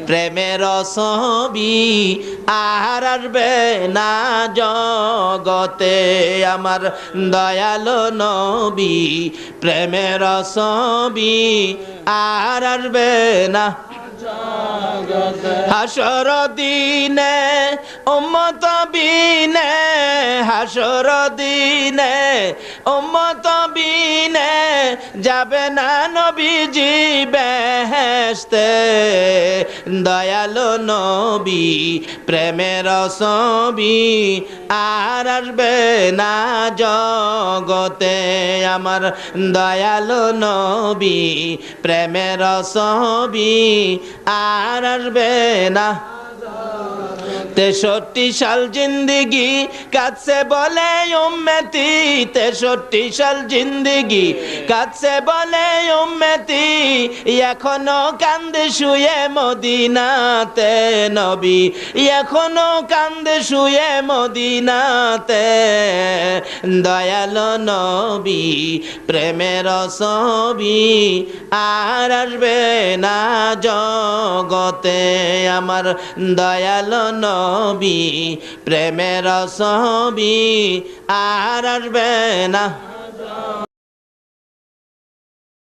প্রেমের ছবি আর আসবে না জগতে আমার দয়ালো নবী প্রেমের ছবি আর আসবে না হাসর দিনে উম্মত বিনে হাসর দিনে উম্মত বিনে যাবে না নবীজি বেহেশতে দয়ালো নবী প্রেমের ছবি আর আসবে না জগতে আমার দয়ালো নবী প্রেমের ছবি আর আসবে না 63 সাল জিন্দেগি কাছে বলে উম্মতি 63 সাল জিন্দেগি কাছে বলে উম্মতি এখনো কান্দে শুয়ে মদিনাতে নবী এখনো কান্দে শুয়ে মদিনাতে দয়ালো নবী প্রেমের ছবি আর আসবে না জগতে আমার দয়ালো নবী প্রেমের ছবি আর আসবে না